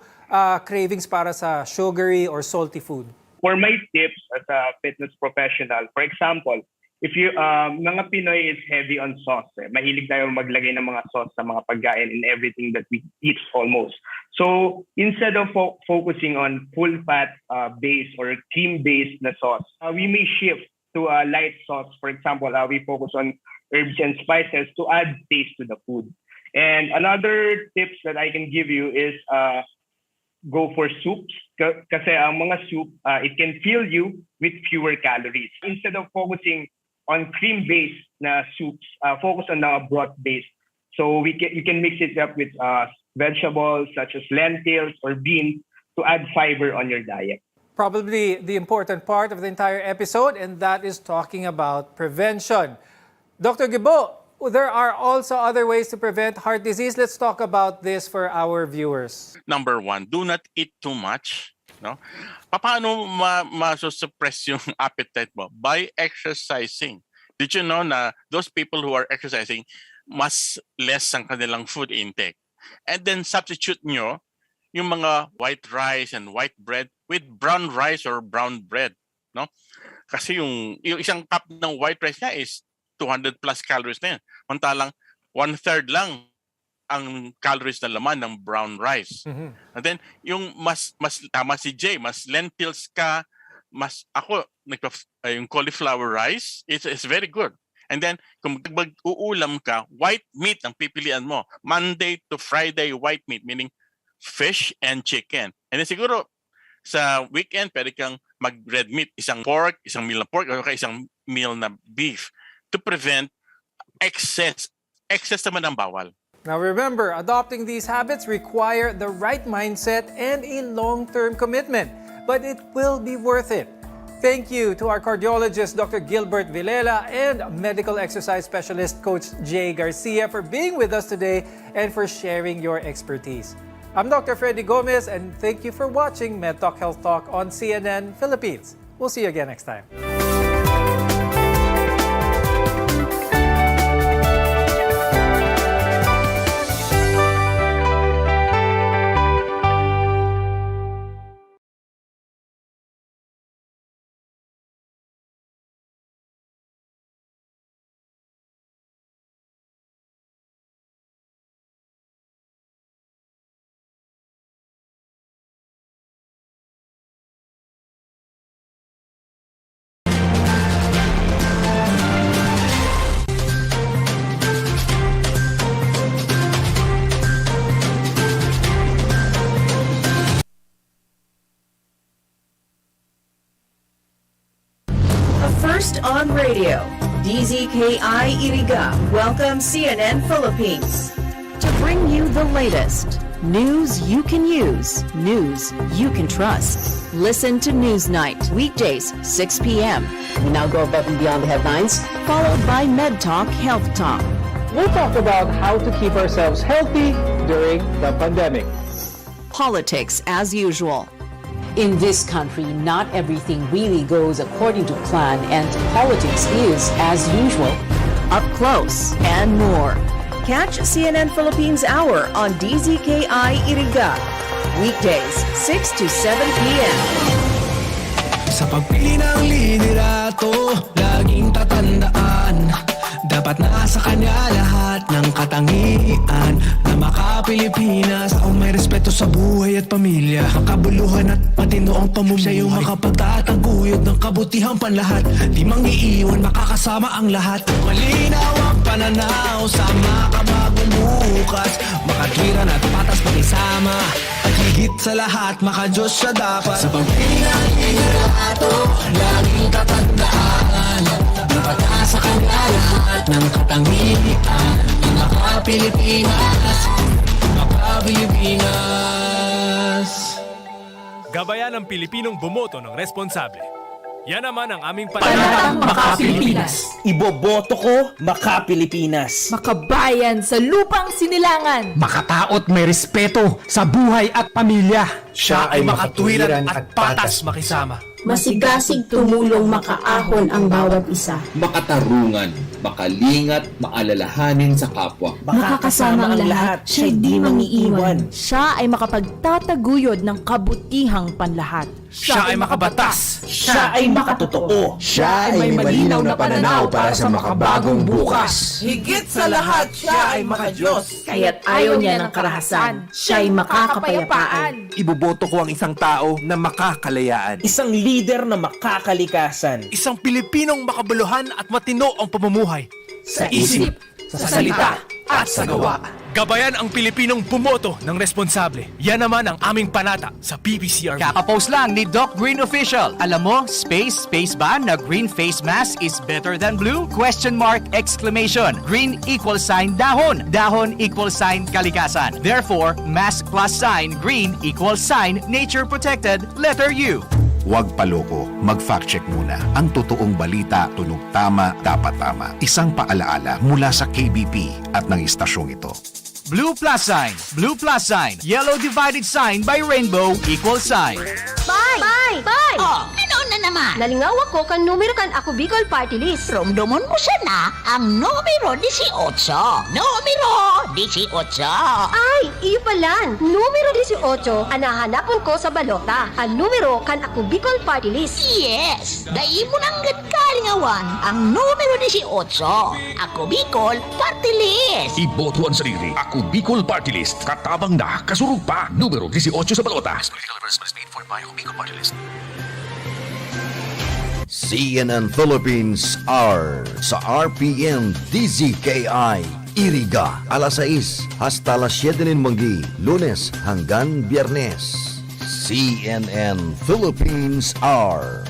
Speaker 4: cravings para sa sugary or salty food?
Speaker 7: For my tips as a fitness professional, for example, if you mga Pinoy is heavy on sauce. Mahilig tayo maglagay ng mga sauce sa mga pagkain in everything that we eat almost. So instead of focusing on full fat base or cream based na sauce, we may shift to a light sauce. For example, we focus on herbs and spices to add taste to the food. And another tips that I can give you is go for soups. Kasi ang mga soup, it can fill you with fewer calories. Instead of focusing on cream-based na soups, focus on the broth-based. So you can mix it up with vegetables such as lentils or beans to add fiber on your diet.
Speaker 4: Probably the important part of the entire episode, and that is talking about prevention. Dr. Gibo, there are also other ways to prevent heart disease. Let's talk about this for our viewers.
Speaker 6: Number one, do not eat too much. No? Paano masusuppress yung appetite mo? By exercising. Did you know na those people who are exercising, mas less ang kanilang food intake? And then substitute nyo yung mga white rice and white bread with brown rice or brown bread. No? Kasi yung isang cup ng white rice niya is 200 plus calories na yan. Mantalang 1/3 lang ang calories na laman ng brown rice. And then, yung mas tama si Jay, mas lentils ka, ako, yung cauliflower rice, it's very good. And then, kung mag-uulam ka, white meat ang pipilian mo. Monday to Friday, white meat, meaning fish and chicken. And then siguro, sa weekend, pwede kang mag-red meat, isang meal na pork, o isang meal na beef, to prevent excess. Excess naman ang bawal.
Speaker 4: Now remember, adopting these habits require the right mindset and a long-term commitment, but it will be worth it. Thank you to our cardiologist, Dr. Gilbert Villela, and medical exercise specialist, Coach Jay Garcia, for being with us today and for sharing your expertise. I'm Dr. Freddy Gomez, and thank you for watching MedTalk Health Talk on CNN Philippines. We'll see you again next time.
Speaker 8: First on radio, DZKI-IRIGA welcomes CNN Philippines to bring you the latest news you can use, news you can trust. Listen to Newsnight, weekdays, 6 p.m. We now go above and beyond the headlines, followed by MedTalk Health Talk.
Speaker 4: We'll talk about how to keep ourselves healthy during the pandemic.
Speaker 8: Politics as usual.
Speaker 11: In this country, not everything really goes according to plan, and politics is, as usual,
Speaker 8: Up close and more. Catch CNN Philippines Hour on DZKI-IRIGA. Weekdays, 6 to 7 p.m.
Speaker 13: Sa pagpili ng liderato, laging tatandaan, dapat nasa kanya lahat ng katangian na maka-Pilipinas. Kung may respeto sa buhay at pamilya, makabuluhan at matino ang pamumuhay, siya yung makapagtataguyod ng kabutihang panlahat. Di mang-iiwan, makakasama ang lahat. Malinaw ang pananaw sa makabagong bukas, makatwiran at patas pakisama, at higit sa lahat, maka-Diyos siya dapat. Sa pagpili ng liderato, laging tatandaan, dapat nasa kanya lahat ng katangian ng maka-Pilipinas, maka-Pilipinas.
Speaker 15: Gabayan ng Pilipinong bumoto ng responsable. Yan naman ang aming
Speaker 25: Panatang Maka-Pilipinas. Iboboto ko Maka-Pilipinas.
Speaker 26: Makabayan sa lupang sinilangan.
Speaker 15: Makataot may respeto sa buhay at pamilya. Siya ay makatwiran at patas makisama.
Speaker 26: Masigasig tumulong makaahon ang bawat isa.
Speaker 27: Makatarungan, makalingat, maalalahanin sa kapwa.
Speaker 26: Makakasama ang lahat, siya'y di mangiiwan. Siya ay makapagtataguyod ng kabutihang panlahat.
Speaker 15: Siya ay makabatas.
Speaker 25: Siya ay makatotoo.
Speaker 27: Siya ay may malinaw na pananaw para sa makabagong bukas.
Speaker 25: Higit sa lahat, siya ay maka-Diyos.
Speaker 26: Kaya't ayaw niya ng karahasan. Siya'y makakapayapaan.
Speaker 15: Iboboto ko ang isang tao na makakalayaan.
Speaker 25: Isang leader na makakalikasan.
Speaker 15: Isang Pilipinong makabuluhan at matino ang pamumuhay.
Speaker 25: Sa isip, sa salita, at sa gawa.
Speaker 15: Gabayan ang Pilipinong bumoto ng responsable. Yan naman ang aming panata sa PPCRB.
Speaker 28: Kakapost lang ni Doc Green Official. Alam mo, space ba na green face mask is better than blue? Question mark, exclamation. Green equals sign dahon. Dahon equals sign kalikasan. Therefore, mask plus sign green equals sign nature protected, letter U.
Speaker 29: Huwag paloko, mag-fact check muna. Ang totoong balita, tunog tama, dapat tama. Isang paalaala mula sa KBP at ng istasyong ito.
Speaker 28: Blue plus sign, yellow divided sign by rainbow equals sign.
Speaker 26: Bye!
Speaker 30: Oh, ano na naman?
Speaker 26: Nalingaw ako kan numero kan ako Bicol Party List.
Speaker 30: Romdomon mo siya na ang numero 18. Numero 18.
Speaker 26: Ay, iyo pala. Numero 18, anahanapon ko sa balota. Ang numero kan ako Bicol Party List.
Speaker 30: Yes, dahil mo nang nagkalingawan ang numero 18. Ako Bicol Party List.
Speaker 31: Iboto ang sarili. Ako Bicol Party List. Katabang na, kasurug pa. Numero 18 sa balota.
Speaker 29: Political advertisement is made for by Bicol Party List. CNN Philippines Hour sa RPN-DZKI-IRIGA alas 6 hasta las 7 ng manggi, Lunes hanggang Biyernes. CNN Philippines Hour.